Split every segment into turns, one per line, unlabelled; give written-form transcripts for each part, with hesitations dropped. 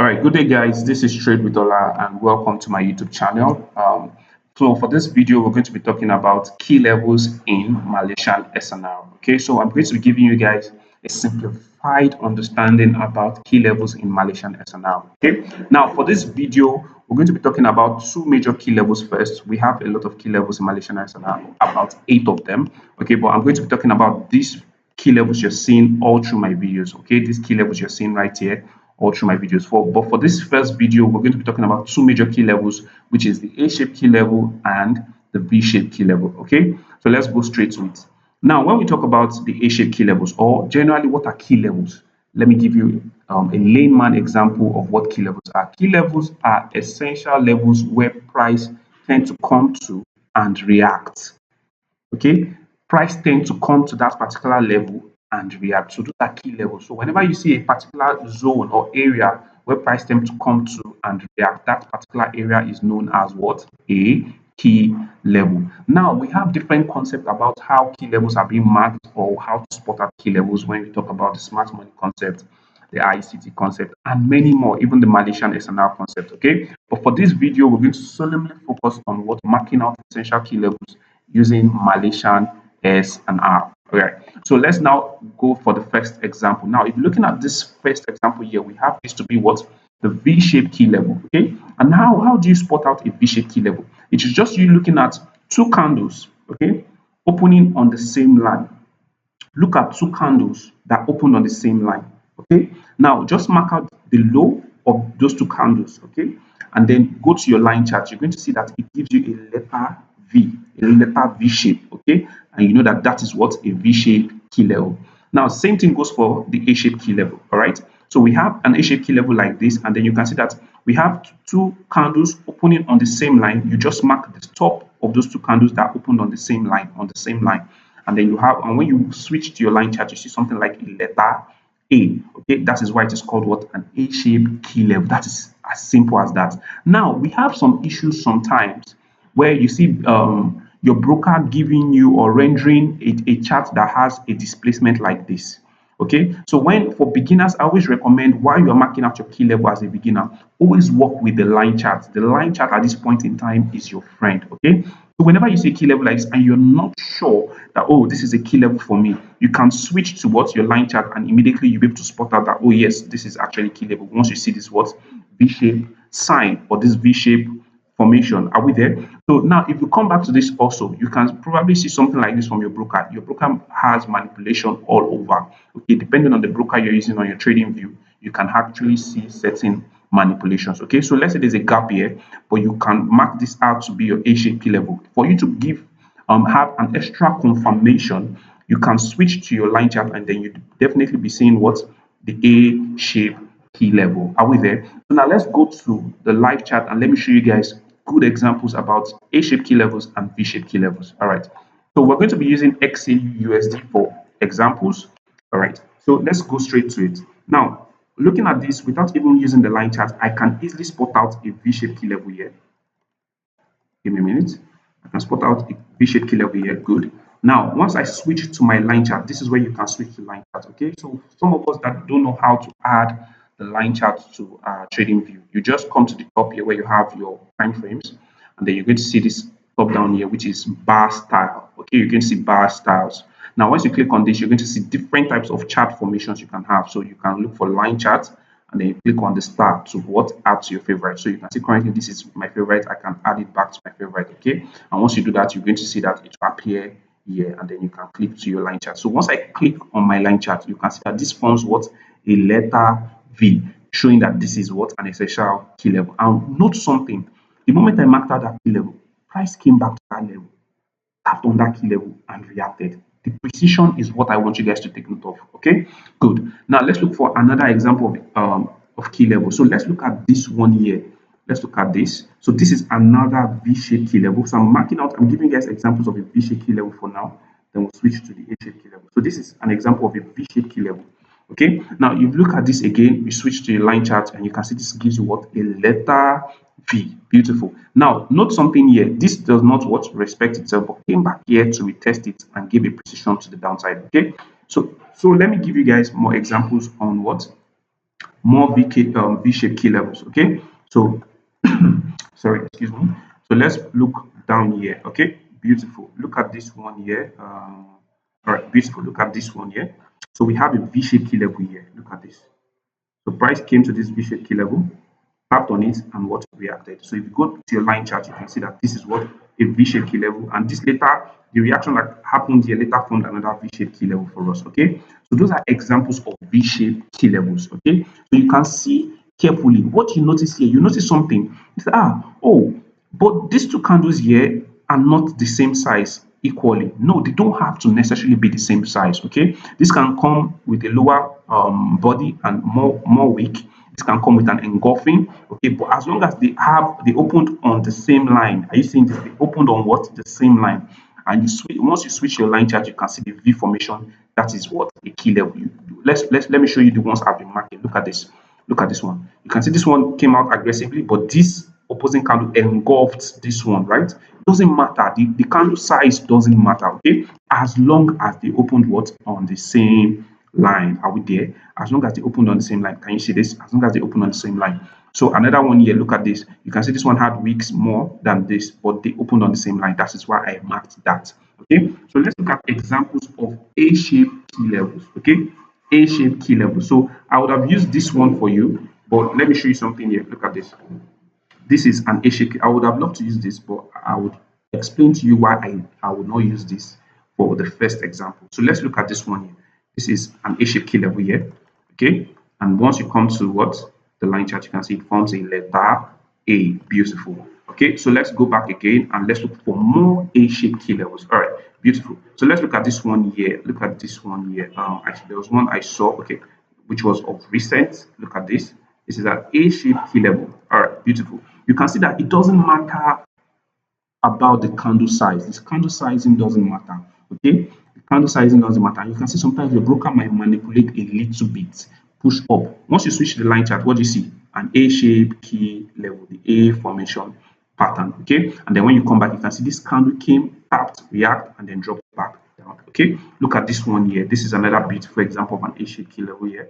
All right, good day, guys. This is Trade with Ola, and welcome to my YouTube channel. So, for this video, we're going to be talking about key levels in Malaysian SNR. Okay, so I'm going to be giving you guys a simplified understanding about key levels in Malaysian SNR. Okay, now for this video, we're going to be talking about two major key levels first. We have a lot of key levels in Malaysian SNR, about 8 of them. Okay, but I'm going to be talking about these key levels you're seeing all through my videos. Okay, these key levels you're seeing right here all through my videos. But for this first video, we're going to be talking about two major key levels, which is the A-shaped key level and the V-shaped key level. Okay, so let's go straight to it. Now, when we talk about the A-shaped key levels, or generally what are key levels, let me give you a layman example of what key levels are. Key levels are essential levels where price tend to come to and react. Okay, price tend to come to that particular level and react. So those are key levels. So whenever you see a particular zone or area where price tend to come to and react, that particular area is known as what? A key level. Now we have different concepts about how key levels are being marked or how to spot out key levels when we talk about the smart money concept, the ICT concept, and many more, even the Malaysian SNR concept. Okay, but for this video, we're going to solemnly focus on what marking out essential key levels using Malaysian S and R. All right, so let's now go for the first example. Now, if you're looking at this first example here, we have this to be what? The V-shaped key level. Okay, and how do you spot out a V-shaped key level? It is just you looking at two candles, okay, opening on the same line. Look at two candles that open on the same line. Okay, now just mark out the low of those two candles. Okay, and then go to your line chart. You're going to see that it gives you a letter V, a letter V shape. Okay, and you know that that is what a V shape key level. Now, same thing goes for the A shape key level. All right, so we have an A shape key level like this, and then you can see that we have two candles opening on the same line. You just mark the top of those two candles that opened on the same line, and then you have, and when you switch to your line chart, you see something like a letter A. Okay, that is why it is called what? An A-shaped key level. That is as simple as that. Now we have some issues sometimes where you see your broker giving you or rendering a chart that has a displacement like this. Okay, so when for beginners, I always recommend while you're marking out your key level as a beginner, always work with the line chart. The line chart at this point in time is your friend. Okay, so whenever you see a key level like this and you're not sure that, oh, this is a key level for me, you can switch to what your line chart and immediately you'll be able to spot out that, oh yes, this is actually key level. Once you see this what V-shape sign or this V-shape formation. Are we there? So now if you come back to this also, you can probably see something like this from your broker. Your broker has manipulation all over. Okay, depending on the broker you're using on your trading view, you can actually see certain manipulations. Okay, so let's say there's a gap here, but you can mark this out to be your A-shaped key level. For you to give have an extra confirmation, you can switch to your line chart and then you definitely be seeing what the A-shaped key level. Are we there? So now let's go to the live chat and let me show you guys good examples about A-shaped key levels and V-shaped key levels. All right. So we're going to be using XAUUSD for examples. All right. So let's go straight to it. Now, looking at this without even using the line chart, I can easily spot out a V-shaped key level here. Give me a minute. I can spot out a V-shaped key level here. Good. Now, once I switch to my line chart, this is where you can switch to line chart. Okay. So some of us that don't know how to add the line chart to trading view, you just come to the top here where you have your time frames, and then you're going to see this top down here, which is bar style. Okay, you can see bar styles. Now, once you click on this, you're going to see different types of chart formations you can have. So you can look for line chart, and then you click on the star to what add to your favorite. So you can see currently this is my favorite. I can add it back to my favorite. Okay, and once you do that, you're going to see that it will appear here, and then you can click to your line chart. So once I click on my line chart, you can see that this forms what a letter V, showing that this is what an essential key level. And note something: the moment I marked out that key level, price came back to that level, tapped on that key level, and reacted. The precision is what I want you guys to take note of. Okay, good. Now let's look for another example of key level. So let's look at this one here. Let's look at this. So this is another V-shaped key level. So I'm marking out, I'm giving you guys examples of a V-shaped key level for now. Then we'll switch to the A-shaped key level. So this is an example of a V-shaped key level. Okay, now if you look at this again, we switch to a line chart and you can see this gives you what a letter V. Beautiful. Now note something here. This does not what respect itself, but came back here to retest it and give a precision to the downside. Okay, so let me give you guys more examples on what more V-shaped key levels. Okay, so sorry, excuse me. So let's look down here. Okay, beautiful. Look at this one here. All right, beautiful. Look at this one here. So we have a V-shaped key level here. Look at this. So price came to this V-shaped key level, tapped on it, and what reacted. So if you go to your line chart, you can see that this is what a V-shaped key level, and this later, the reaction that happened here later formed another V-shaped key level for us. Okay, so those are examples of V-shaped key levels. Okay, so you can see carefully what you notice here. You notice something. It's oh, but these two candles here are not the same size equally. No, they don't have to necessarily be the same size. Okay, this can come with a lower body and more wick. This can come with an engulfing. Okay, but as long as they opened on the same line. Are you seeing this? They opened on what? The same line. And you switch once you switch your line chart, you can see the V formation. That is what a key level. Let me show you the ones I've been marking. Look at this. Look at this one. You can see this one came out aggressively, but this opposing candle engulfed this one, right? It doesn't matter. The candle size doesn't matter, okay? As long as they opened what? On the same line. Are we there? As long as they opened on the same line. Can you see this? As long as they opened on the same line. So another one here, look at this. You can see this one had wicks more than this, but they opened on the same line. That is why I marked that. Okay. So let's look at examples of A-shaped key levels. Okay. A-shaped key levels. So I would have used this one for you, but let me show you something here. Look at this. This is an A-shape. I would have loved to use this, but I would explain to you why I would not use this for the first example. So let's look at this one here. This is an A-shaped key level here. Okay. And once you come to what? The line chart, you can see it forms a letter A. Beautiful. Okay. So let's go back again and let's look for more A-shaped key levels. All right. Beautiful. So let's look at this one here. Look at this one here. Actually, there was one I saw, okay, which was of recent. Look at this. This is an A-shaped key level. All right, beautiful. You can see that it doesn't matter about the candle size. This candle sizing doesn't matter. Okay, the candle sizing doesn't matter. You can see sometimes the broker might manipulate a little bit, push up. Once you switch the line chart, what do you see? An A-shaped key level, the A formation pattern. Okay, and then when you come back, you can see this candle came, tapped, react, and then dropped back down. Okay, look at this one here. This is another beautiful example of an A-shaped key level here.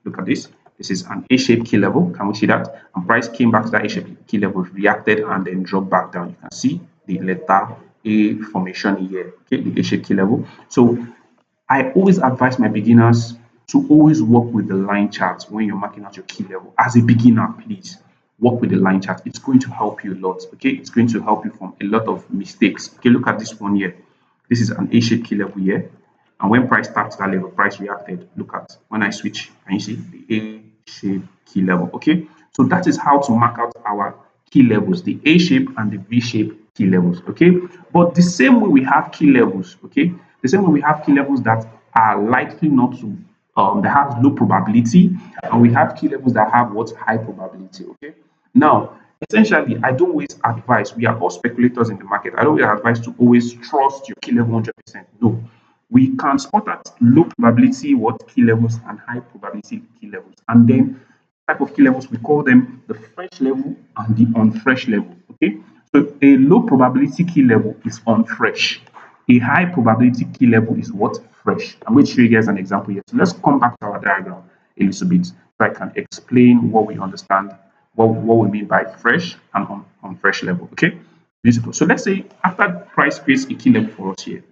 Look at this. This is an A-shaped key level. Can we see that? And price came back to that A-shaped key level, reacted, and then dropped back down. You can see the letter A formation here. Okay, the A-shaped key level. So I always advise my beginners to always work with the line chart when you're marking out your key level. As a beginner, please work with the line chart. It's going to help you a lot. Okay, it's going to help you from a lot of mistakes. Okay, look at this one here. This is an A-shaped key level here. And when price tapped that level, price reacted. Look at when I switch, and you see the A-shaped key level. Okay, so that is how to mark out our key levels, the A shape and the V shape key levels. Okay, but the same way we have key levels, okay, the same way we have key levels that are likely not to that have low probability, and we have key levels that have what high probability. Okay, now essentially, I don't always advise. We are all speculators in the market. I don't always advise to always trust your key level 100%. No, we can spot at low probability what key levels and high probability key levels, and then type of key levels we call them the fresh level and the unfresh level. Okay, so a low probability key level is unfresh. A high probability key level is what? Fresh. I'm going to show you guys an example here. So let's come back to our diagram a little bit so I can explain what we understand, what we mean by fresh and unfresh level. Okay, beautiful. So let's say after price creates a key level for us here,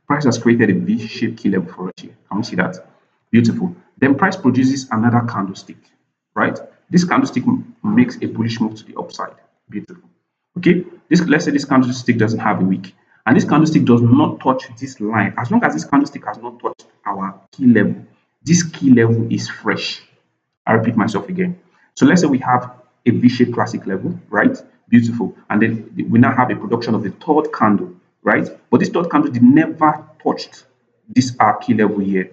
price has created a V-shaped key level for us here. Can we see that? Beautiful. Then price produces another candlestick, right? This candlestick makes a bullish move to the upside. Beautiful. Okay. Let's say this candlestick doesn't have a wick, and this candlestick does not touch this line. As long as this candlestick has not touched our key level, this key level is fresh. I repeat myself again. So let's say we have a V-shaped classic level, right? Beautiful. And then we now have a production of the third candle, right? But this third candle did never touched this key level here.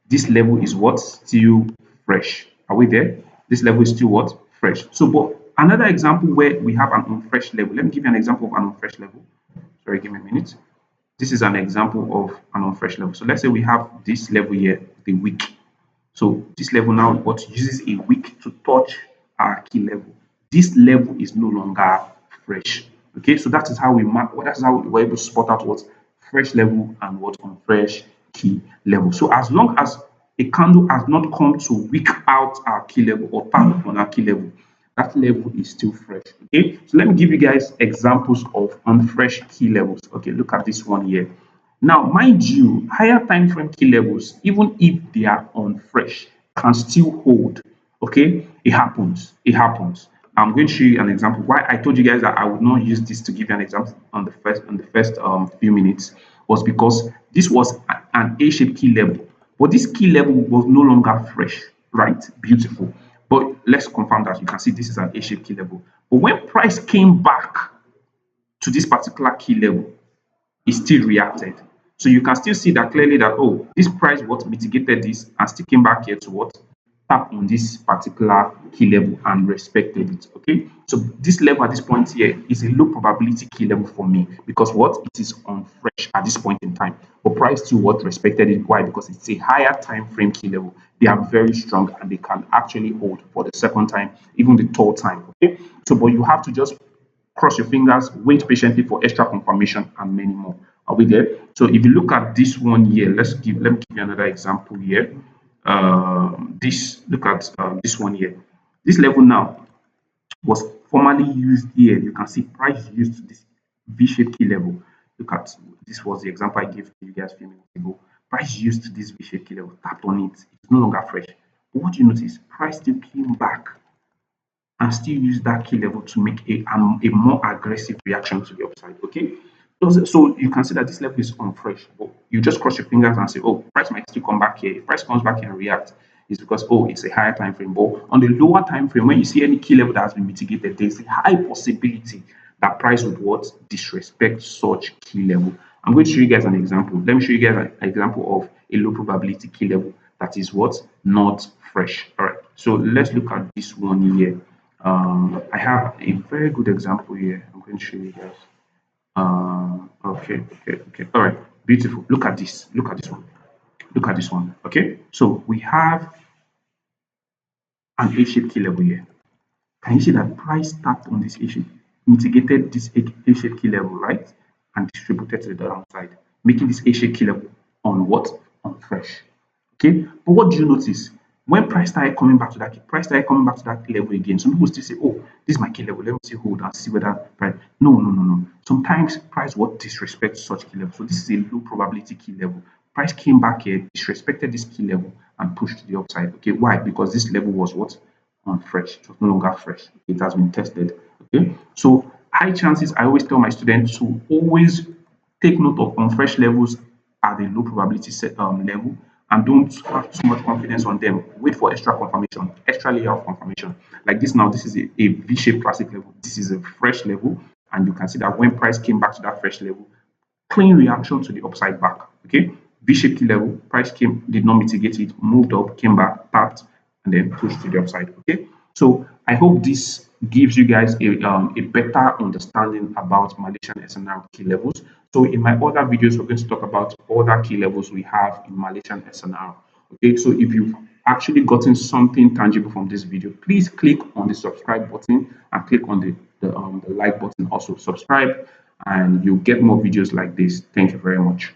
This level is what? Still fresh. Are we there? This level is still what? Fresh. So, but another example where we have an unfresh level. Let me give you an example of an unfresh level. Sorry, give me a minute. This is an example of an unfresh level. So let's say we have this level here, the wick. So this level now what uses a wick to touch our key level. This level is no longer fresh. Okay, so that is how we mark. That's how we're able to spot out what fresh level and what unfresh key level. So as long as a candle has not come to weak out our key level or tap on our key level, that level is still fresh. Okay, so let me give you guys examples of unfresh key levels. Okay, look at this one here. Now, mind you, higher time frame key levels, even if they are unfresh, can still hold. Okay, it happens. It happens. I'm going to show you an example. Why I told you guys that I would not use this to give you an example on the first few minutes was because this was an A-shaped key level, but this key level was no longer fresh, right? Beautiful. But let's confirm that you can see this is an A-shaped key level. But when price came back to this particular key level, it still reacted. So you can still see that clearly that, oh, this price what mitigated this and still came back here to what tap on this particular key level and respected it. Okay, so this level at this point here is a low probability key level for me because what it is unfresh at this point in time. But price still what respected it. Why? Because it's a higher time frame key level. They are very strong and they can actually hold for the second time, even the third time. Okay, so but you have to just cross your fingers, wait patiently for extra confirmation, and many more. Are we there? So if you look at this one here, let me give you another example here. This look at this one here. This level now was formerly used here. You can see price used this V-shaped key level. Look at this was the example I gave to you guys a few minutes ago. Price used this V-shaped key level, tapped on it. It's no longer fresh. But what do you notice? Price still came back and still use that key level to make a more aggressive reaction to the upside. Okay, so you can see that this level is unfresh, but you just cross your fingers and say, oh, price might still come back here. If price comes back here and react, it's because oh, it's a higher time frame. But on the lower time frame, when you see any key level that has been mitigated, there's a high possibility that price would what disrespect such key level. I'm going to show you guys an example. Let me show you guys an example of a low probability key level that is what not fresh. All right, so let's look at this one here. I have a very good example here. I'm going to show you guys. Okay. All right, beautiful. Look at this. Look at this one. Look at this one. Okay, so we have an A-shaped key level here. Can you see that price tapped on this A-shape, mitigated this A-shaped key level, right? And distributed to the downside, making this A-shaped key level on what? On fresh. Okay, but what do you notice? When price started coming back to that price started coming back to that level again, some people still say, oh, this is my key level. Let me see hold and see whether price. No. Sometimes price what disrespects such key level. So this is a low probability key level. Price came back here, disrespected this key level and pushed to the upside. Okay, why? Because this level was what? Unfresh. It was no longer fresh. It has been tested. Okay, so high chances. I always tell my students to always take note of unfresh levels at a low probability level and don't have too much confidence on them. Wait for extra confirmation, extra layer of confirmation. Like this now, this is a V-shaped classic level. This is a fresh level, and you can see that when price came back to that fresh level, clean reaction to the upside back. Okay, V-shaped key level, price came, did not mitigate it, moved up, came back, tapped, and then pushed to the upside. Okay, so I hope this gives you guys a better understanding about Malaysian SNR key levels. So in my other videos, we're going to talk about other key levels we have in Malaysian SNR. Okay, so if you've actually gotten something tangible from this video, please click on the subscribe button and click on the like button. Also subscribe and you'll get more videos like this. Thank you very much.